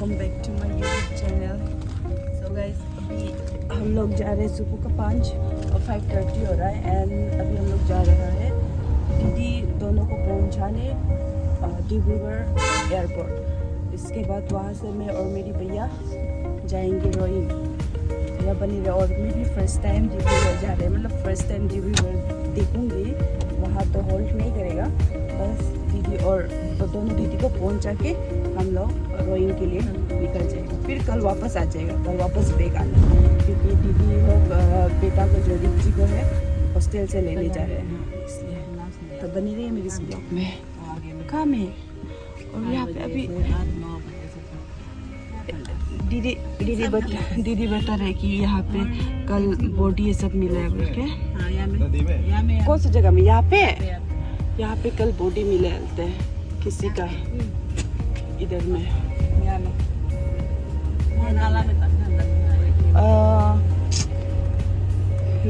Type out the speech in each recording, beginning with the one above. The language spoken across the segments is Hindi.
Welcome back to my YouTube channel. So guys, अभी हम लोग जा रहे हैं सुबह का 5 और 5:30 हो रहा है एंड अभी हम लोग जा रहे हैं दीदी दोनों को पहुंचाने डिब्रूगढ़ एयरपोर्ट। इसके बाद वहाँ से मैं और मेरी भैया जाएंगे रोइंग या बनी रहे। और मैं भी फर्स्ट टाइम डिब्रूगढ़ जा रहे हैं, मतलब फर्स्ट टाइम डिब्रूगढ़ देखूँगी। वहाँ तो होल्ड नहीं करेगा, बस दीदी और दोनों दीदी को पहुंचा के हम लोग रोइंग के लिए निकल जाएंगे। फिर कल वापस आ जाएगा, कल वापस बैग आना, क्योंकि दीदी लोग बेटा को जो डिग्री को है हॉस्टल से लेने जा रहे हैं, इसलिए तो बनी रही है मेरी इस ब्लॉग में। काम है और यहाँ पे अभी दीदी बता रहे कि यहाँ पे कल बॉडी ये सब मिला है बोल के। कौन सी जगह में? यहाँ पे कल बॉडी मिले हैं किसी का इधर में।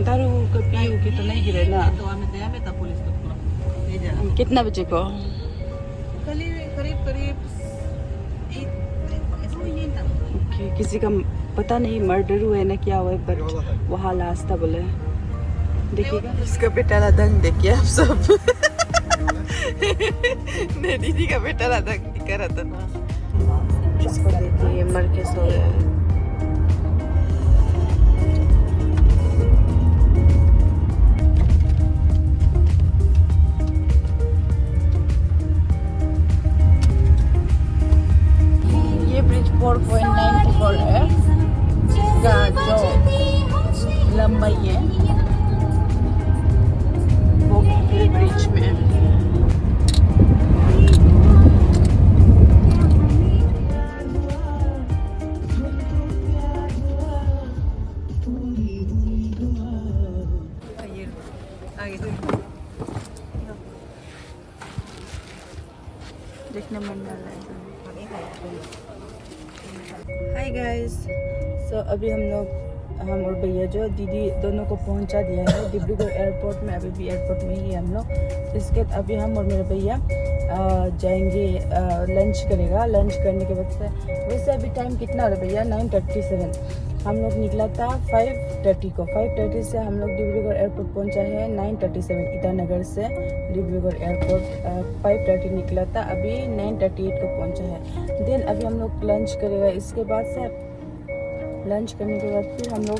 दारू का पीऊ के तो नहीं गिरे ना। कितना बजे को? ओके, किसी का पता नहीं मर्डर हुआ है ना क्या हुआ है, बट वहाँ लास्ट था बोले। देखिएगा इसका बेटा दंग देखिए आप सब। दीदी का बेटा दंग दिखा रहा था ना, इसको देखिए मर के सो गया है। ये ब्रिज 4.94 है, इसका जो लंबाई है वो ब्रिज में। देखने मन डाल रहा है। हाय गाइस, सो अभी हम और भैया जो दीदी दोनों को पहुंचा दिया है डिब्रूगढ़ एयरपोर्ट में। अभी भी एयरपोर्ट में ही हम लोग। इसके बाद अभी हम और मेरे भैया जाएंगे, लंच करेगा। लंच करने के बाद से वैसे अभी टाइम कितना हो रहा है भैया? 9:37। हम लोग निकला था 5:30 को। 5:30 से हम लोग डिब्रूगढ़ एयरपोर्ट पहुंचा है 9:37 ईटानगर से डिब्रूगढ़ एयरपोर्ट। 5:30 निकला था, अभी 9:38 को पहुंचा है। देन अभी हम लोग लंच करेगा। इसके बाद से लंच करने के बाद फिर हम लोग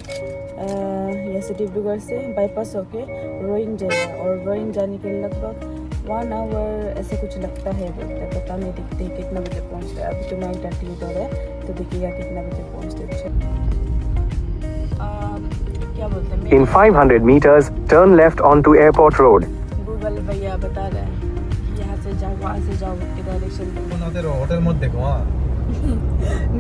यहाँ से डिब्रूगढ़ से बाईपास होके रोइंग जाएगा। और रोइंग जाने के लिए लगभग 1 आवर ऐसे कुछ लगता है बोलते, पता नहीं। देखते हैं कितना बजे पहुँचते हैं। अभी तो 9:38 हो रहा है, तो देखिएगा कितना बजे पहुँचते हैं। क्या बोलते हैं? In 500 meters, turn left onto Airport Road. Google भैया बता रहे हैं यहाँ से जाओ, वहाँ से जाओ के डायरेक्शन। होटल मत देखो।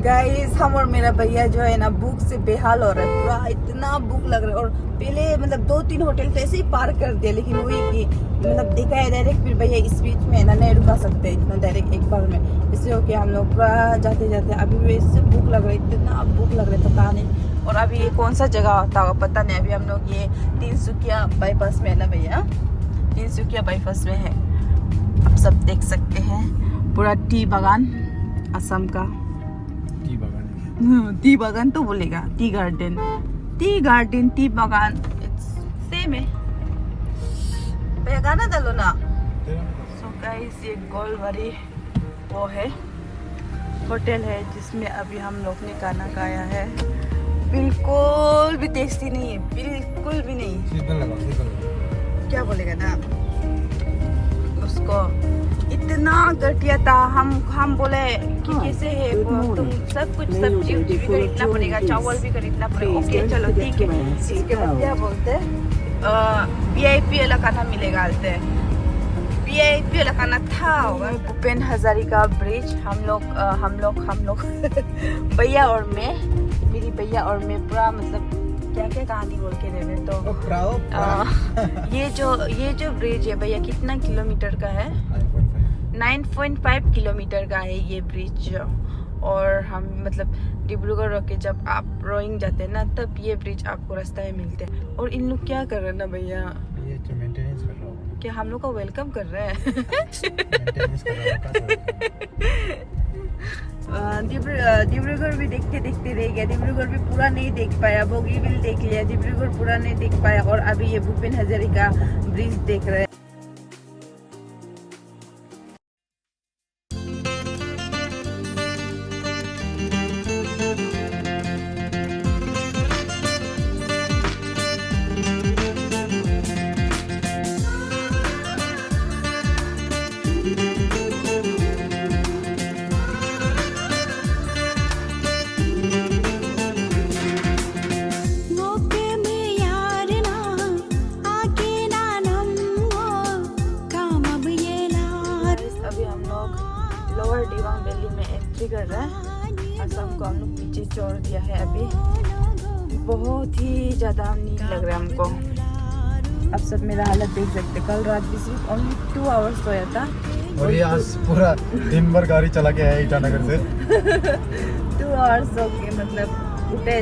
गाइस, हम और मेरा भैया जो है ना भूख से बेहाल हो रहा है पूरा। इतना भूख लग रहा है। और पहले मतलब 2-3 होटल तो ऐसे ही पार कर दिया, लेकिन वही कि मतलब देखा है डायरेक्ट। फिर भैया इस बीच में ना नहीं रुका सकते इतना डायरेक्ट एक बार में, इसलिए हो कि हम लोग पूरा जाते जाते अभी भी इससे भूख लग रहा है, इतना भूख लग रहा है पता नहीं। और अभी ये कौन सा जगह होता होगा पता नहीं। अभी हम लोग ये तिनसुकिया बाईपास में है ना भैया, तिनसुकिया बाईपास में है। आप सब देख सकते हैं पूरा टी बागान, असम का टी बागान तो बोलेगा, टी गार्डन, टी बागान सेम है भैया। गाना डालो ना। सो गाइस, ये गोलवारी वो है होटल है जिसमें अभी हम लोग ने खाना खाया है। बिल्कुल भी टेस्टी नहीं है, बिल्कुल भी नहीं। क्या बोलेगा ना उसको, इतना घटिया था। हम बोले कि कैसे है वो, तुम सब कुछ सब्जी भी खरीदना पड़ेगा, चावल भी खरीदना पड़ेगा। ओके चलो ठीक है। इसके बाद क्या बोलते हैं, VIP वाला खाना मिलेगा बोलते हैं। VIP वाला खाना था भूपेन हजारिका ब्रिज। हम लोग भैया और मैं, मेरी भैया और मैं पूरा मतलब क्या क्या कहानी बोल के रहे तो ये जो ब्रिज है भैया कितना किलोमीटर का है? 9.5 किलोमीटर का है ये ब्रिज। और हम मतलब डिब्रूगढ़ होके जब आप रोइंग जाते हैं ना, तब ये ब्रिज आपको रास्ता में मिलते हैं। और इन लोग क्या कर रहे हैं ना भैया, ये मेंटेनेंस कर रहा हूँ। क्या हम लोग को वेलकम कर रहे हैं? डिब्रूगढ़ भी देखते देखते रह गया। डिब्रूगढ़ भी पूरा नहीं देख पाया, बोगीबिल देख लिया, डिब्रूगढ़ पूरा नहीं देख पाया और अभी ये भूपेन हजारिका ब्रिज देख रहे हैं। अभी हम लोग लोअर दिबांग वैली में एंट्री कर रहे हैं। असम को हम लोग पीछे छोड़ दिया है। अभी बहुत ही ज़्यादा नींद लग रहा है हमको। अब सब मेरा हालत देख सकते। कल रात भी सिर्फ ओनली 2 आवर्स सोया था और ये आज पूरा दिन भर गाड़ी चला के आया ईटानगर से। 2 आवर्स सो के मतलब उठे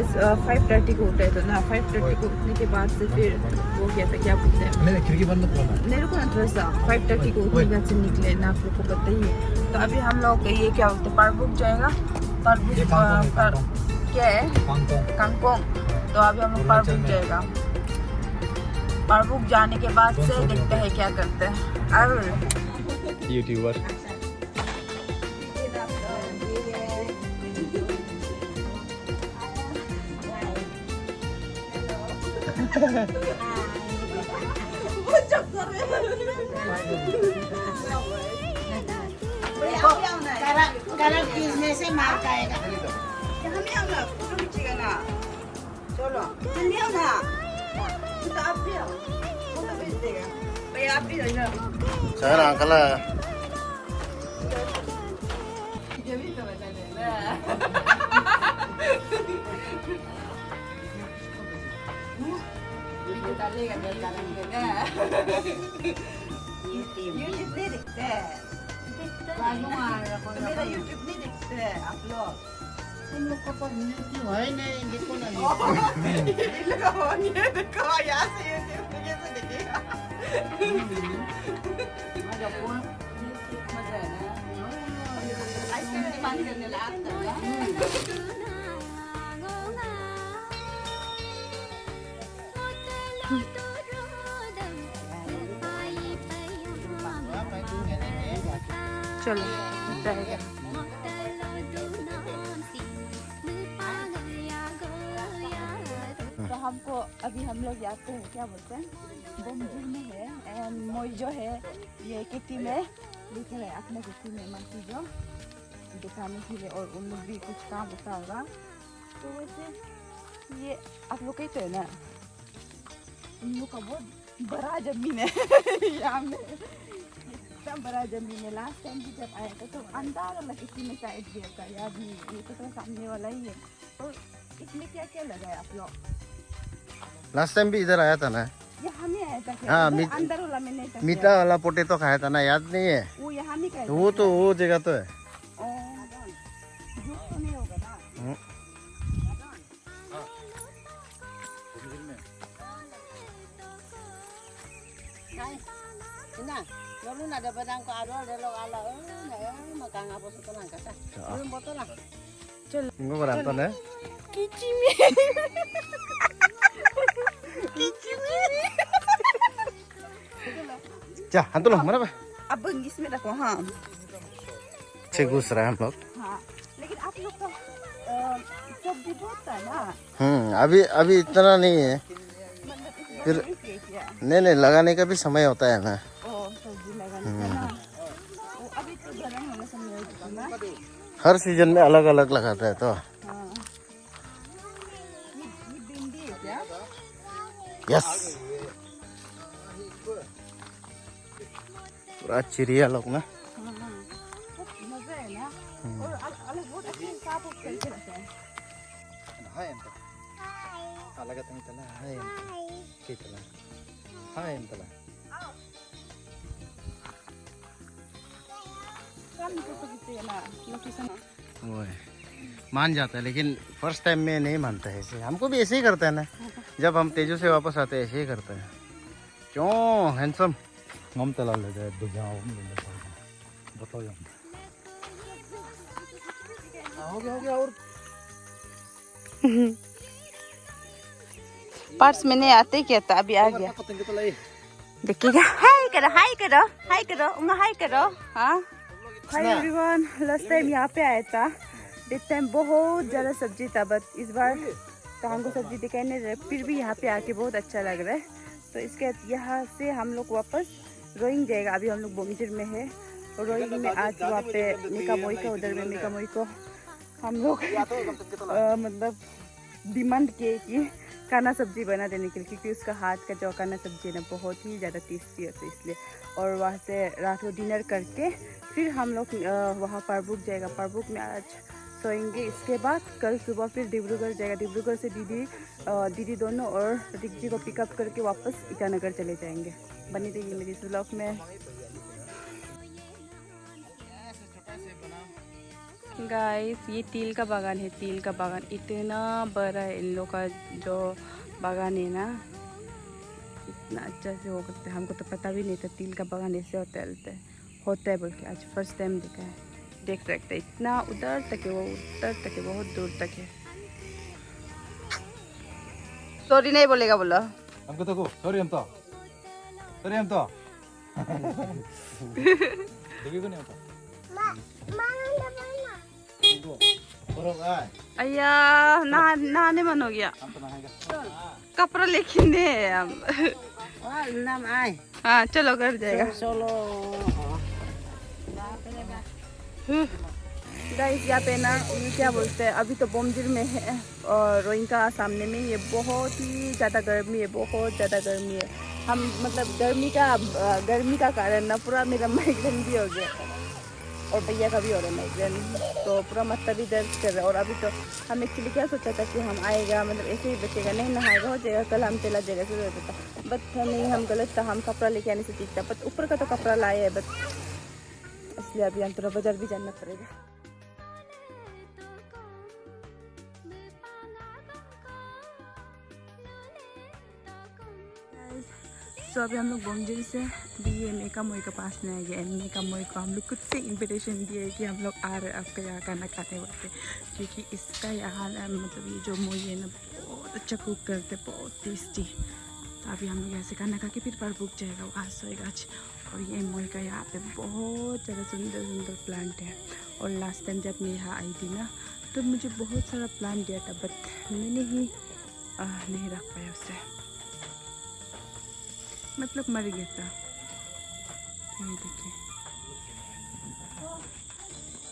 5:30 को उठे तो ना 5:30 को उठने के बाद से फिर वो क्या था, क्या बोलते हैं, नहीं खिड़की बंद मत करना। मेरे को ना थोड़ा सा 5:30 को उठने घर से निकले ना, आप लोग को पता ही है। तो अभी हम लोग ये क्या बोलते हैं, पारबुक जाएगा। पारबुक क्या है, कांगकोंग। तो अभी हम लोग पारबुक जाएगा। पारबुक जाने के बाद से देखते हैं क्या करते हैं। अब यूट्यूबर करब खींचने से मार खाएगा। चलो जल्दी आओ ना, तो आप भी आओ, फोटो भेज देगा भैया, आप भी जाओ। सर अंकल ये भी तो बता देना। वीडियो डालेगा जब डालेंगे ना। यूट्यूब नहीं देखते हैं। मेरा यूट्यूब नहीं देखते हैं आप लोग। तुम लोग को पर क्यों है नहीं देखो ना ये देखो यहाँ से यूट्यूब में कैसे दिखेगा। मजा है ना, आइसक्रीम पानी करने लगा। चलो जाएगा। तो हमको अभी हम लोग जाते हैं, क्या बोलते हैं, बोमजिल में है एंड मोइजो है, ये किटी में दिख रहा है अपने किटी में मासी जो दिखाने के लिए, और उन लोग भी कुछ काम होता होगा। तो वैसे ये आप लोग कहते हैं ना, उन लोग का बहुत बड़ा जमीन है। यहाँ में इतना बड़ा जमीन है। लास्ट टाइम भी जब आया था तो अंदाज वाला किसी में शायद दिया था, याद नहीं, ये तो थोड़ा सामने वाला ही है। और इसमें क्या क्या लगा है आप लोग? लास्ट टाइम भी इधर आया था ना। यहाँ में आया था क्या? हाँ, अंदर वाला में नहीं था। मीठा वाला पोटेतो खाया था ना, याद नहीं है? वो यहाँ में का वो तो वो जगह तो है। झूठ तो नहीं होगा ना? Lalu nada padang ko ado delo ala makan apa setelah kata. Belum botol lah. इनको बनाता है। किची में किची में जा हाँ तो लो मना बे। अब इसमें रखो। हाँ से घुस रहा है हम लोग। हाँ, लेकिन आप लोग का सब्जी बहुत है ना। अभी इतना नहीं है। फिर नहीं लगाने का भी समय होता है ना। सब्जी लगाने का ना, वो अभी तो गर्म होने समय होता है ना। हर सीजन में अलग अलग लगाता है तो। हाँ, ये भिंडी है क्या? यस, पूरा चिड़िया लोग ना। मजा है ना। और अलग बहुत अच्छे साफ करके रखते हैं। अलग तला हाय कितला हाय तला वो है, मान जाता है, लेकिन फर्स्ट टाइम में नहीं मानता है ऐसे। हमको भी ऐसे ही करता है ना, जब हम तेजू से वापस आते हैं ऐसे ही करता है। क्यों हैंडसम हम तला ले जाए दो जाओ बताओ हो गया और पर्स में नहीं आते क्या था, अभी आ गया। देखिएगा, हाय करो हाय करो हाय करो हाय करो। हाँ हाय एवरीवन, लास्ट टाइम यहाँ पे आया था, दिस टाइम बहुत ज़्यादा सब्जी था, बट इस बार तो हमको सब्जी दिखाई नहीं रहा, फिर भी यहाँ पे आके बहुत अच्छा लग रहा है। तो इसके बाद यहाँ से हम लोग वापस रोइंग जाएगा। अभी हम लोग बोमजिर में है, और रोइंग में आज वहाँ पे मिका मोई का, उधर में मिका मोई को हम लोग मतलब डिमांड किए कि खाना सब्जी बना देने के लिए, क्योंकि उसका हाथ का जो खाना सब्जी है ना बहुत ही ज़्यादा टेस्टी होता है इसलिए। और वहाँ से रात को डिनर करके फिर हम लोग वहाँ पारबुक जाएगा। पारबुक में आज सोएंगे, इसके बाद कल सुबह फिर डिब्रूगढ़ जाएगा। डिब्रूगढ़ से दीदी दोनों और रिक्जी को पिकअप करके वापस ईटानगर चले जाएंगे। बनी रहिए मेरी इस व्लॉग में। गाइस ये तिल का बागान है, तिल का बागान इतना बड़ा है। इन लोग का जो बागान है ना इतना अच्छा से हो करते हैं, हमको तो पता भी नहीं था तिल का बागान ऐसे होता है बोल के आज फर्स्ट टाइम देखा है। देख सकते हैं इतना उधर तक है, वो उधर तक है, बहुत दूर तक है। सॉरी नहीं बोलेगा बोला हमको तो सॉरी हम तो देखिए को नहीं होता अय्या नहाने मन हो गया, कपड़ा लेके दे हम। नाम आए हाँ चलो घर जाएगा। सोलो गाइस यहाँ पे ना ये क्या बोलते हैं, अभी तो बोमजिर में है और रोइंग का सामने में ये बहुत ही ज़्यादा गर्मी है, बहुत ज़्यादा गर्मी है। हम मतलब गर्मी का कारण ना पूरा मेरा माइग्रेन भी हो गया और भैया का भी हो रहा है माइग्रेन, तो पूरा मतलब भी दर्द कर रहा है। और अभी तो हम एक्चुअली क्या सोचा था कि हम आएगा मतलब ऐसे ही बचेगा, नहीं नहाएगा हो जाएगा, कल हम चला जाएगा शुरू हो जाता, बट नहीं हम गलत था, हम कपड़ा लेके आने से ठीक था। बट ऊपर का तो कपड़ा लाए है, बट इसलिए अभी हम थोड़ा बाजार भी जाना पड़ेगा। तो अभी हम लोग बोमजिर से ये मेका मोई के पास में आ गए। मेका मोई को हम लोग खुद से इन्विटेशन दिए कि हम लोग आ रहे आपका यहाँ खाना खाने वाले, क्योंकि इसका यहाँ मतलब ये जो मोई है ना बहुत अच्छा कुक करते, बहुत टेस्टी। तो अभी हम लोग यहाँ से खाना खा के फिर पारबुक जाएगा, वहाँ सोएगा आज। और ये मोई का यहाँ पे बहुत ज़्यादा सुंदर सुंदर प्लांट है। और लास्ट टाइम जब मैं यहाँ आई थी ना तो मुझे बहुत सारा प्लांट दिया था, बट मैंने ही नहीं रख पाया उसे, मतलब मर गया था। ये देखिए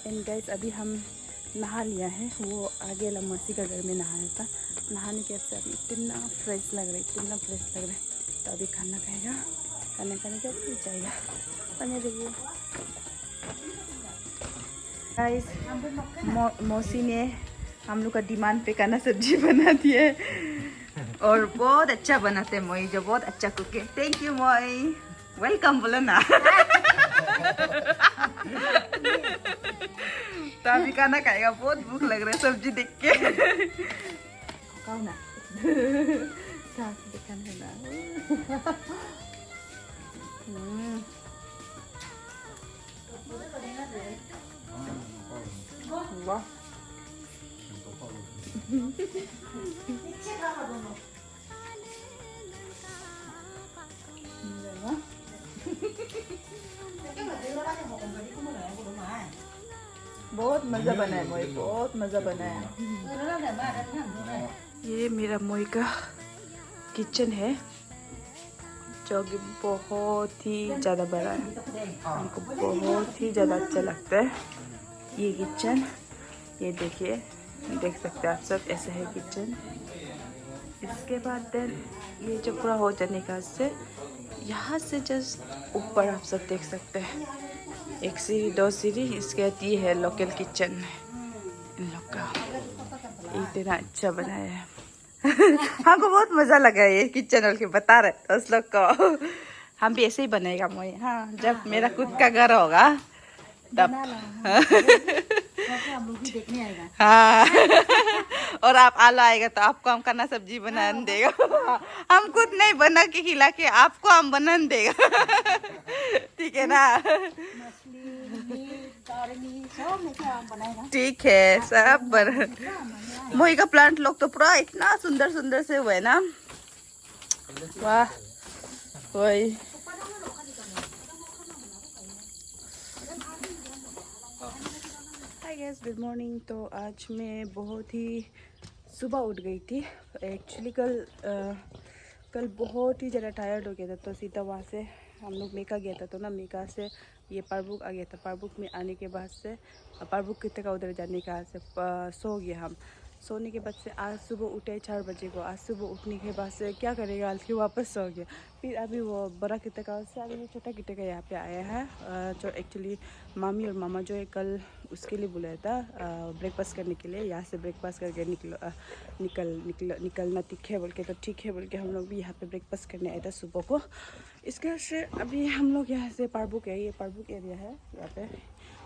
एंड गाइस अभी हम नहा लिया है, वो आगे वाला मौसी का घर में नहाया था। नहाने के बाद अभी इतना फ्रेश लग रहा है, इतना फ्रेश लग रहा है। तो अभी खाना खाएगा, खाना खाने के बाद फिर जाएगा। बने रहिए गाइस। मौसी ने हम लोग का डिमांड पे खाना सब्जी बना दिया है और बहुत अच्छा बनाते हैं मोई, जो बहुत अच्छा कुक है। थैंक यू मोई, वेलकम बोलो ना। तो अभी खाना खाएगा, बहुत भूख लग रहा है सब्जी देख के। खाओ ना दिखाने ना। वाह बहुत मज़ा बना है मोई, बहुत मज़ा बना है। ये मेरा मोई का किचन है जो कि बहुत ही ज़्यादा बड़ा है, हमको बहुत ही ज़्यादा अच्छा लगता है ये किचन। ये देखिए, देख सकते हैं आप सब, ऐसा है किचन। इसके बाद देन ये जो पूरा हो जाने का से यहाँ से जस्ट ऊपर आप सब देख सकते हैं, एक सीढ़ी दो सीढ़ी, इसके बाद ये है लोकल किचन इन लोग का। इतना अच्छा बनाया है। हमको बहुत मज़ा लगा ये किचन, और के बता रहे उस लोग को हम भी ऐसे ही बनाएगा मोई। हाँ जब मेरा खुद का घर होगा तब। देखने आएगा। हाँ और आप आला आएगा तो आपको हम खाना सब्जी बना देगा। हम खुद नहीं बना के खिला के आपको हम बना देगा। ठीक है ना। ठीक है सब पर मोही का प्लांट लोग तो पूरा इतना सुंदर सुंदर से हुए ना, वाह वही। Hi guys, good morning. तो आज मैं बहुत ही सुबह उठ गई थी। एक्चुअली कल बहुत ही ज़्यादा टायर्ड हो गया था, तो सीधा वहाँ से हम लोग मेका गया था। तो ना मेका से ये पारबुक आ गया था। पारबुक में आने के बाद से पारबुक कितने का उधर जाने का से सो गया हम। सोने के बाद से आज सुबह उठे 4 बजे को। आज सुबह उठने के बाद से क्या करेगा, आज फिर वापस सो गया। फिर अभी वो बड़ा कितने का से अभी छोटा कितने का यहाँ पे आया है। जो एक्चुअली मामी और मामा जो है कल उसके लिए बुलाया था ब्रेकफास्ट करने के लिए। यहाँ से ब्रेकफास्ट करके निकलना ठीक है बोल के, तो ठीक है बोल के हम लोग भी यहाँ पे ब्रेकफास्ट करने आए थे सुबह को। इसके बाद से अभी हम लोग यहाँ से पारबुक है, ये पारबुक एरिया है यहाँ पे।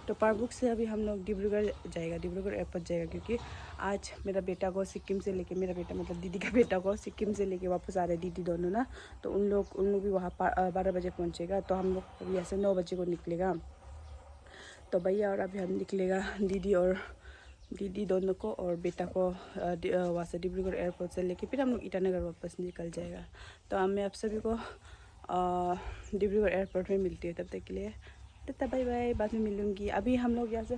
तो पारबुक से अभी हम लोग डिब्रूगढ़ जाएगा, डिब्रूगढ़ एयरपोर्ट जाएगा, क्योंकि आज मेरा बेटा को सिक्किम से लेके, मेरा बेटा मतलब दीदी का बेटा को सिक्किम से लेके वापस आ रहे हैं दीदी दोनों ना। तो उन लोग भी वहाँ 12 बजे पहुँचेगा। तो हम लोग यहाँ से 9 बजे को निकलेगा। तो भैया और अभी हम निकलेगा दीदी दोनों को और बेटा को वहाँ से डिब्रूगढ़ एयरपोर्ट से लेके फिर हम लोग ईटानगर वापस निकल जाएगा। तो मैं आप सभी को डिब्रूगढ़ एयरपोर्ट में मिलती है। तब तक के लिए टाटा बाय बाय, बाद में मिलूँगी। अभी हम लोग यहाँ से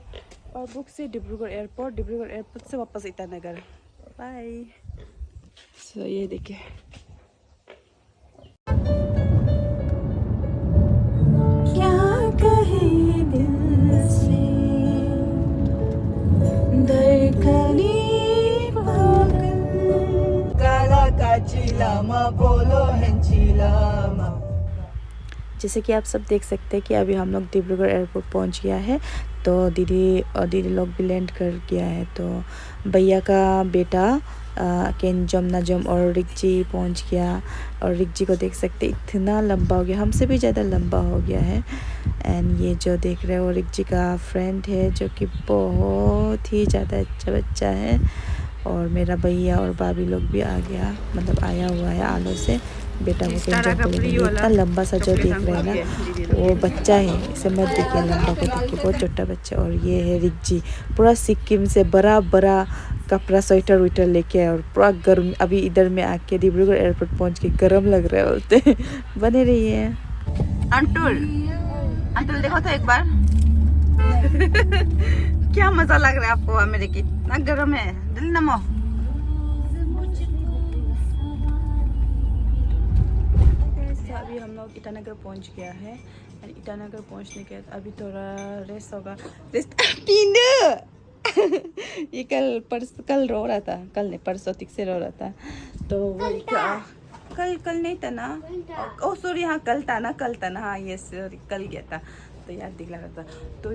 पारबुक से डिब्रूगढ़ एयरपोर्ट से वापस ईटानगर। बाय। सो ये देखिए, क्या कहे दिल से धड़कने पागल, काला का चिलामा बोलो हंचिलामा। जैसे कि आप सब देख सकते हैं कि अभी हम लोग डिब्रूगढ़ एयरपोर्ट पहुंच गया है। तो दीदी लोग भी लैंड कर गया है। तो भैया का बेटा केंजम नाजम और रिक्जी पहुंच गया। और रिक्जी को देख सकते इतना लंबा हो गया, हमसे भी ज़्यादा लंबा हो गया है। एंड ये जो देख रहे हो रिक्जी का फ्रेंड है, जो कि बहुत ही ज़्यादा अच्छा बच्चा है। और मेरा भैया और भाभी लोग भी आ गया, मतलब आया हुआ है आलो से। बेटा को इतना लंबा सा जो देख रहे हैं ना, वो बच्चा है, इसे मत देखिए लंबा को देख के, बहुत छोटा बच्चा। और ये है रिक्जी, पूरा सिक्किम से बड़ा कपड़ा स्वेटर वेटर लेके आया और पूरा गर्म। अभी इधर में आके डिब्रूगढ़ एयरपोर्ट पहुंच के गर्म लग रहा है बोलते। बने रहिए। अंटुल देखो तो एक बार। क्या मजा लग रहा है आपको अमेरिकी? इतना गर्म है, दिल नमो। अभी हम लोग ईटानगर पहुंच गया है। ईटानगर पहुंचने के बाद अभी थोड़ा रेस्ट होगा। ये कल रो रहा था, कल नहीं परसों तक से रो रहा था। तो वही कल नहीं था ना, ओ सॉरी, हाँ कल था ना, हाँ ये सॉरी कल गया था, तो याद दिखला रहा था। तो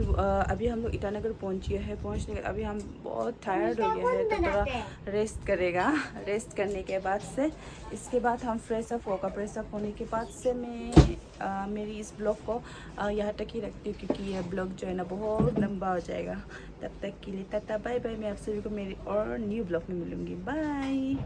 अभी हम लोग ईटानगर पहुंच गए हैं। पहुंचने के अभी हम बहुत टायर्ड हो गया है, तो थोड़ा रेस्ट करेगा। रेस्ट करने के बाद से इसके बाद हम फ्रेश अप होगा। फ्रेश अप होने के बाद से मैं मेरी इस ब्लॉग को यहाँ तक ही रखती हूँ, क्योंकि यह ब्लॉग जो है ना बहुत लंबा हो जाएगा। तब तक के लिए टाटा बाय बाय। मैं आप सभी को मेरी और न्यू ब्लॉग में मिलूँगी। बाय।